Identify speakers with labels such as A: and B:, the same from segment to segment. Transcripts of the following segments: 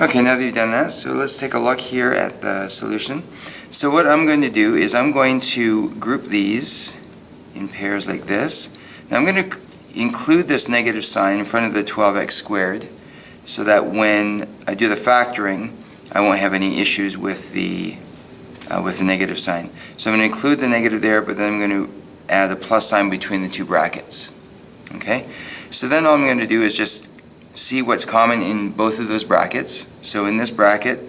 A: Okay, now that you've done that, so let's take a look here at the solution. So what I'm going to do is I'm going to group these in pairs like this. Now I'm going to include this negative sign in front of the 12x squared so that when I do the factoring, I won't have any issues with the negative sign. So I'm going to include the negative there, but then I'm going to add a plus sign between the two brackets. Okay? So then all I'm going to do is just see what's common in both of those brackets. So in this bracket,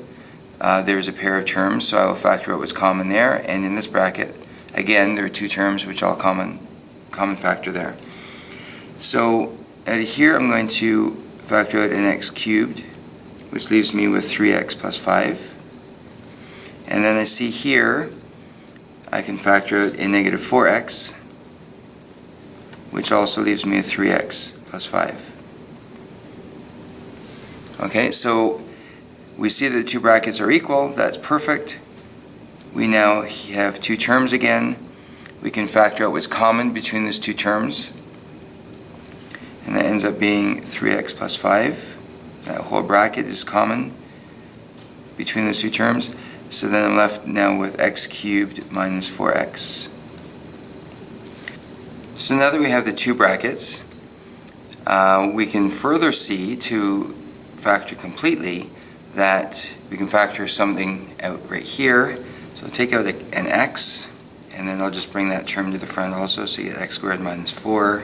A: there's a pair of terms, so I will factor out what's common there. And in this bracket, again, there are two terms which I'll common factor there. So out of here, I'm going to factor out an x cubed, which leaves me with 3x plus 5. And then I see here, I can factor out a negative 4x, which also leaves me with 3x plus 5. Okay, so we see that the two brackets are equal. That's perfect. We now have two terms again. We can factor out what's common between those two terms. And that ends up being 3x plus 5. That whole bracket is common between those two terms. So then I'm left now with x cubed minus 4x. So now that we have the two brackets, we can further see to factor completely that we can factor something out right here. So I'll take out an x, and then I'll just bring that term to the front also, so you get x squared minus 4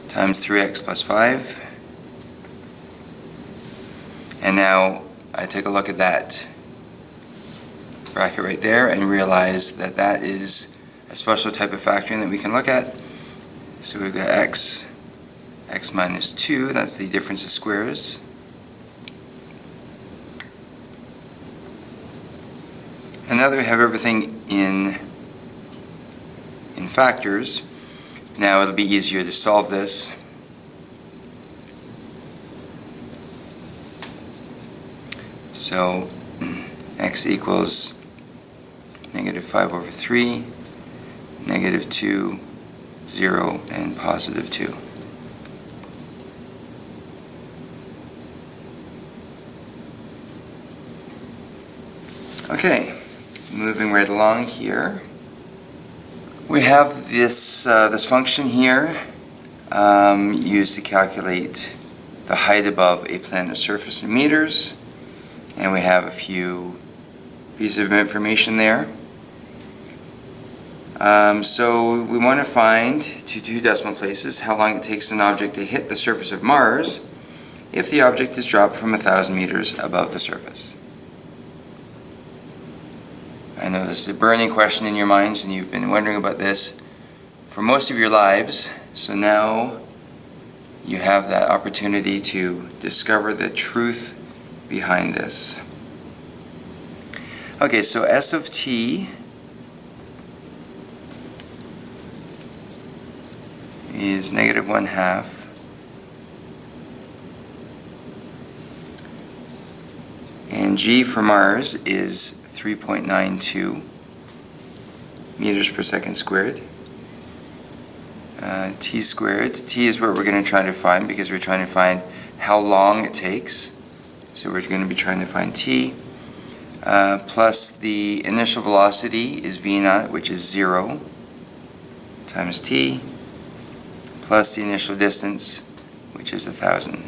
A: times 3x plus 5. And now I take a look at that bracket right there and realize that that is a special type of factoring that we can look at. So we've got x minus 2, that's the difference of squares. And now that we have everything in factors, now it'll be easier to solve this. So x equals negative 5 over 3, negative 2, 0, and positive 2. Okay, moving right along here. We have this function here used to calculate the height above a planet surface in meters, and we have a few pieces of information there. So we want to find, to 2 decimal places, how long it takes an object to hit the surface of Mars if the object is dropped from 1,000 meters above the surface. I know this is a burning question in your minds and you've been wondering about this for most of your lives, so now you have that opportunity to discover the truth behind this. Okay, so S of t is negative 1/2 and g for Mars is 3.92 meters per second squared. T squared, t is what we're going to try to find because we're trying to find how long it takes. So we're going to be trying to find t. Plus the initial velocity is v naught, which is 0, times t, plus the initial distance, which is 1,000.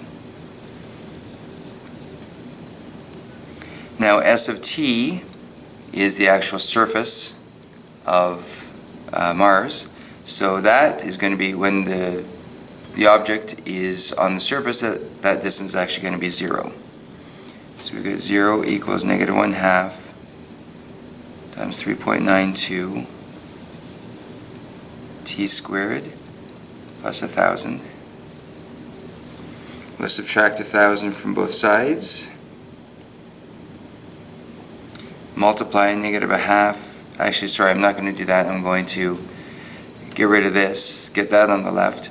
A: Now S of t is the actual surface of Mars. So that is going to be when the object is on the surface, that distance is actually going to be 0. So we got 0 equals negative 1/2 times 3.92 t squared plus 1,000. We'll subtract 1,000 from both sides. Multiply negative 1/2. Actually, sorry, I'm not going to do that. I'm going to get rid of this, get that on the left.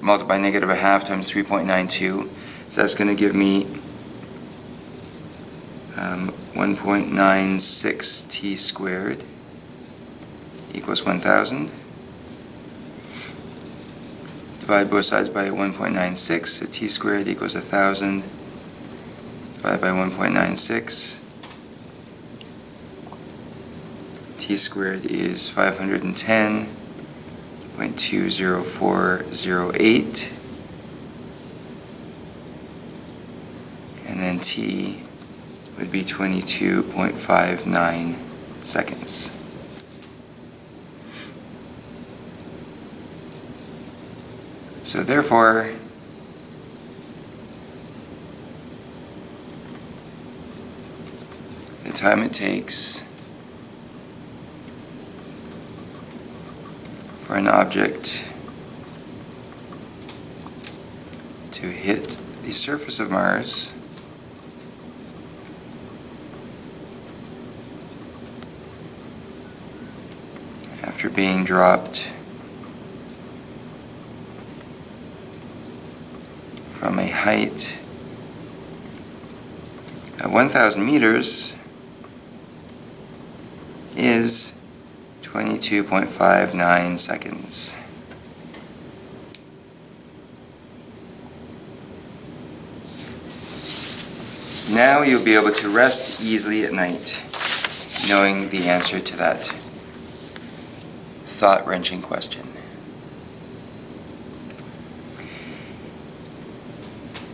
A: Multiply negative 1/2 times 3.92. So that's going to give me 1.96 t squared equals 1,000. Divide both sides by 1.96, so t squared equals 1,000 divided by 1.96. T squared is 510.20408. And then T would be 22.59 seconds. So therefore, the time it takes for an object to hit the surface of Mars after being dropped from a height of 1,000 meters is 22.59 seconds. Now you'll be able to rest easily at night, knowing the answer to that thought-wrenching question.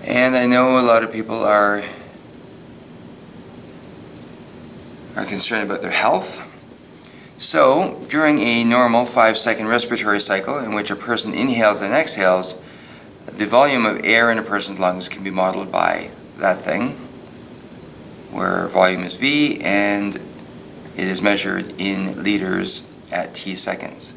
A: And I know a lot of people are concerned about their health. So, during a normal 5-second respiratory cycle in which a person inhales and exhales, the volume of air in a person's lungs can be modeled by that thing, where volume is V and it is measured in liters at T seconds.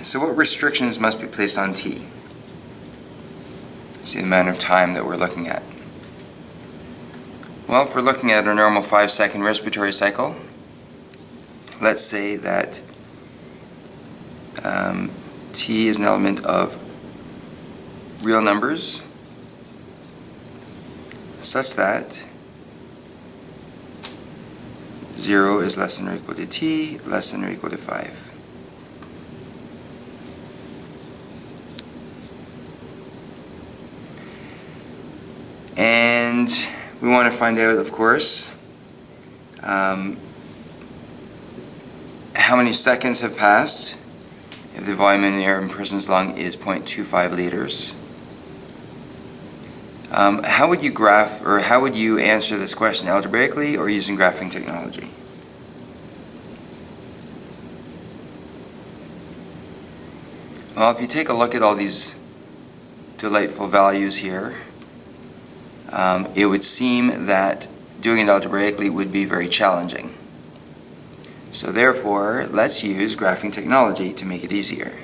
A: So what restrictions must be placed on T? See the amount of time that we're looking at. Well, if we're looking at a normal 5-second respiratory cycle, let's say that T is an element of real numbers such that 0 is less than or equal to T, less than or equal to 5. And we want to find out, of course, how many seconds have passed if the volume in the air in a person's lung is 0.25 liters. How would you graph, or how would you answer this question, algebraically or using graphing technology? Well, if you take a look at all these delightful values here, it would seem that doing it algebraically would be very challenging. So therefore, let's use graphing technology to make it easier.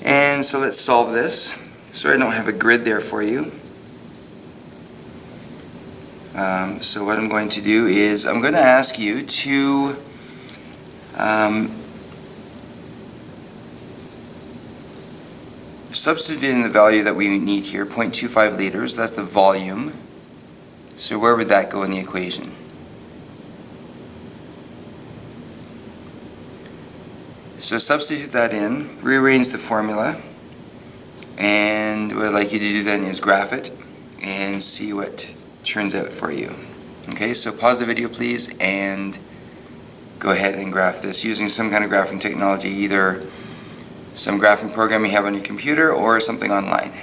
A: And so let's solve this. Sorry I don't have a grid there for you. So what I'm going to do is I'm going to ask you to substitute in the value that we need here, 0.25 liters. That's the volume. So where would that go in the equation? So substitute that in, rearrange the formula, and what I'd like you to do then is graph it and see what turns out for you. Okay, so pause the video please and go ahead and graph this using some kind of graphing technology, either some graphing program you have on your computer or something online.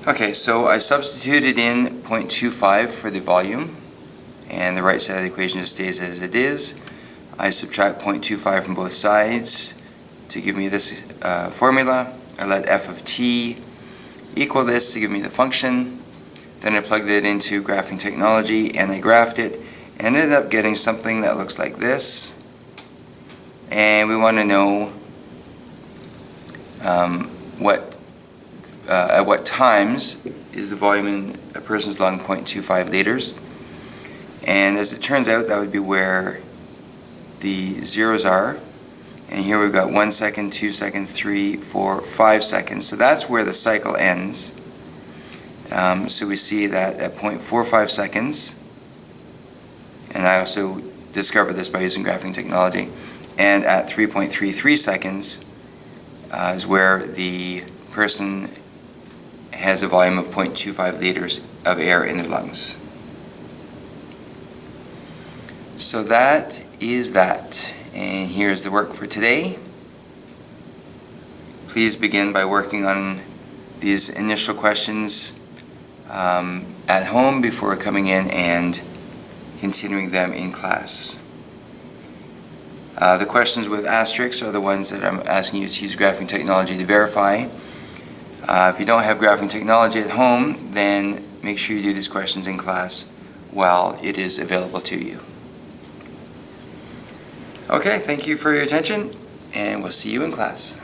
A: Okay, so I substituted in 0.25 for the volume, and the right side of the equation just stays as it is. I subtract 0.25 from both sides to give me this formula. I let f of t equal this to give me the function, Then I plugged it into graphing technology and I graphed it and ended up getting something that looks like this. And we want to know at what times is the volume in a person's lung 0.25 liters. And as it turns out, that would be where the zeros are. And here we've got 1 second, 2 seconds, 3, 4, 5 seconds. So that's where the cycle ends. So we see that at 0.45 seconds, and I also discovered this by using graphing technology, and at 3.33 seconds is where the person has a volume of 0.25 liters of air in their lungs. So that is that. And here's the work for today. Please begin by working on these initial questions at home before coming in and continuing them in class. The questions with asterisks are the ones that I'm asking you to use graphing technology to verify. If you don't have graphing technology at home, then make sure you do these questions in class while it is available to you. Okay, thank you for your attention, and we'll see you in class.